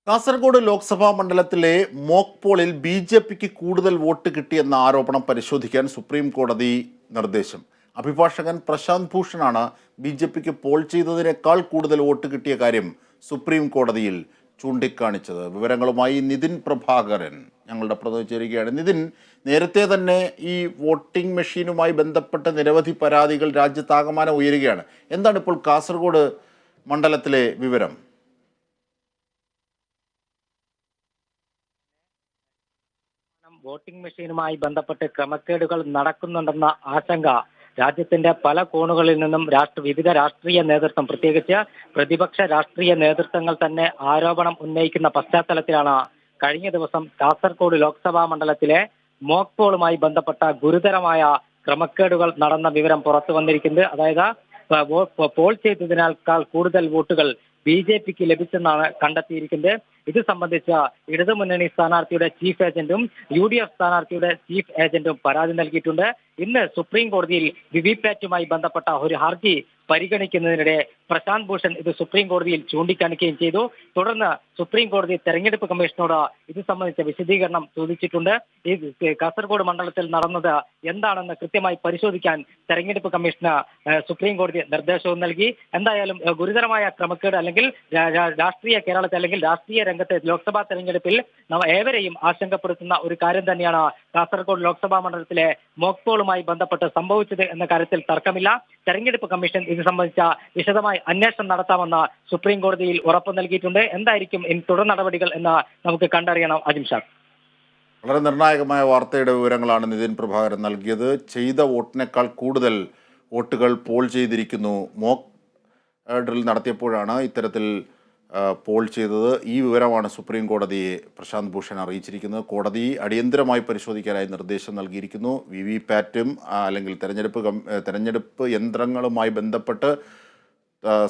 കാസർഗോഡ് ലോക്സഭാ മണ്ഡലത്തിലെ മോക്ക് പോളിൽ ബി.ജെ.പിക്ക് കൂടുതൽ വോട്ട് കിട്ടിയെന്ന ആരോപണം പരിശോധിക്കാൻ സുപ്രീം കോടതി നിർദ്ദേശം. അഭിഭാഷകൻ പ്രശാന്ത് ഭൂഷണാണ് ബി.ജെ.പിക്ക് പോൾ ചെയ്തതിനേക്കാൾ കൂടുതൽ വോട്ട് കിട്ടിയ കാര്യം സുപ്രീം കോടതിയിൽ ചൂണ്ടിക്കാണിച്ചത്. വിവരങ്ങളുമായി നിതിൻ പ്രഭാകരൻ ഞങ്ങളുടെ പ്രതിനിധി ചേരുകയാണ്. നിതിൻ, നേരത്തെ തന്നെ ഈ വോട്ടിംഗ് മെഷീനുമായി ബന്ധപ്പെട്ട നിരവധി പരാതികൾ രാജ്യത്താകമാനം ഉയരുകയാണ്. എന്താണ് ഇപ്പോൾ കാസർഗോഡ് മണ്ഡലത്തിലെ വിവരം? വോട്ടിംഗ് മെഷീനുമായി ബന്ധപ്പെട്ട് ക്രമക്കേടുകൾ നടക്കുന്നുണ്ടെന്ന ആശങ്ക രാജ്യത്തിന്റെ പല കോണുകളിൽ നിന്നും വിവിധ രാഷ്ട്രീയ നേതൃത്വം, പ്രത്യേകിച്ച് പ്രതിപക്ഷ രാഷ്ട്രീയ നേതൃത്വങ്ങൾ തന്നെ ആരോപണം ഉന്നയിക്കുന്ന പശ്ചാത്തലത്തിലാണ് കഴിഞ്ഞ ദിവസം കാസർഗോഡ് ലോക്സഭാ മണ്ഡലത്തിലെ മോക്ക് പോളുമായി ബന്ധപ്പെട്ട ഗുരുതരമായ ക്രമക്കേടുകൾ നടന്ന വിവരം പുറത്തു വന്നിരിക്കുന്നത്. അതായത് പോൾ ചെയ്തതിനേക്കാൾ കൂടുതൽ വോട്ടുകൾ ബി.ജെ.പിക്ക് ലഭിച്ചെന്നാണ് കണ്ടെത്തിയിരിക്കുന്നത്. ഇത് സംബന്ധിച്ച ഇടതുമുന്നണി സ്ഥാനാർത്ഥിയുടെ ചീഫ് ഏജന്റും യു.ഡി.എഫ് സ്ഥാനാർത്ഥിയുടെ ചീഫ് ഏജന്റും പരാതി നൽകിയിട്ടുണ്ട്. ഇന്ന് സുപ്രീം കോടതിയിൽ വിവിപാറ്റുമായി ബന്ധപ്പെട്ട ഒരു ഹർജി പരിഗണിക്കുന്നതിനിടെ പ്രശാന്ത് ഭൂഷൺ ഇത് സുപ്രീം കോടതിയിൽ ചൂണ്ടിക്കാണിക്കുകയും ചെയ്തു. തുടർന്ന് സുപ്രീം കോടതി തെരഞ്ഞെടുപ്പ് കമ്മീഷനോട് ഇത് സംബന്ധിച്ച വിശദീകരണം ചോദിച്ചിട്ടുണ്ട്. ഈ കാസർഗോഡ് മണ്ഡലത്തിൽ നടന്നത് എന്താണെന്ന് കൃത്യമായി പരിശോധിക്കാൻ തെരഞ്ഞെടുപ്പ് കമ്മീഷന് സുപ്രീം കോടതി നിർദ്ദേശവും നൽകി. എന്തായാലും ഗുരുതരമായ ക്രമക്കേട് അല്ലെങ്കിൽ കേരളത്തിൽ അല്ലെങ്കിൽ രാഷ്ട്രീയ രംഗത്തെ ലോക്സഭാ തെരഞ്ഞെടുപ്പിൽ ഏവരെയും ആശങ്കപ്പെടുത്തുന്ന ഒരു കാര്യം തന്നെയാണ് കാസർഗോഡ് ലോക്സഭാ മണ്ഡലത്തിലെ മോക്ക് പോളുമായി ബന്ധപ്പെട്ട് സംഭവിച്ചത് എന്ന കാര്യത്തിൽ തർക്കമില്ല. തെരഞ്ഞെടുപ്പ് കമ്മീഷൻ ഇത് സംബന്ധിച്ച വിശദമായ അന്വേഷണം നടത്താമെന്ന് സുപ്രീം കോടതിയിൽ ഉറപ്പ് നൽകിയിട്ടുണ്ട്. എന്തായിരിക്കും തുടർ നടപടികൾ എന്ന് നമുക്ക് കണ്ടറിയണം. അജിംഷാദ്, വളരെ നിർണായകമായ വാർത്തയുടെ വിവരങ്ങളാണ് നിതിൻ പ്രഭാകരൻ നൽകിയത്. ചെയ്ത വോട്ടിനേക്കാൾ കൂടുതൽ വോട്ടുകൾ പോൾ ചെയ്തിരിക്കുന്നു. മോക്ക് ഡ്രിൽ നടത്തിയപ്പോഴാണ് ഇത്തരത്തിൽ പോൾ ചെയ്തത്. ഈ വിവരമാണ് സുപ്രീം കോടതിയെ പ്രശാന്ത് ഭൂഷൺ അറിയിച്ചിരിക്കുന്നത്. കോടതി അടിയന്തരമായി പരിശോധിക്കാനായി നിർദ്ദേശം നൽകിയിരിക്കുന്നു. വിവിപാറ്റും അല്ലെങ്കിൽ തെരഞ്ഞെടുപ്പ് യന്ത്രങ്ങളുമായി ബന്ധപ്പെട്ട്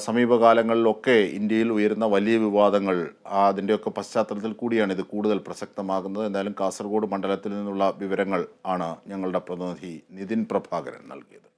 സമീപകാലങ്ങളിലൊക്കെ ഇന്ത്യയിൽ ഉയരുന്ന വലിയ വിവാദങ്ങൾ, അതിൻ്റെയൊക്കെ പശ്ചാത്തലത്തിൽ കൂടിയാണ് ഇത് കൂടുതൽ പ്രസക്തമാകുന്നത്. എന്തായാലും കാസർഗോഡ് മണ്ഡലത്തിൽ നിന്നുള്ള വിവരങ്ങൾ ആണ് ഞങ്ങളുടെ പ്രതിനിധി നിതിൻ പ്രഭാകരൻ നൽകിയത്.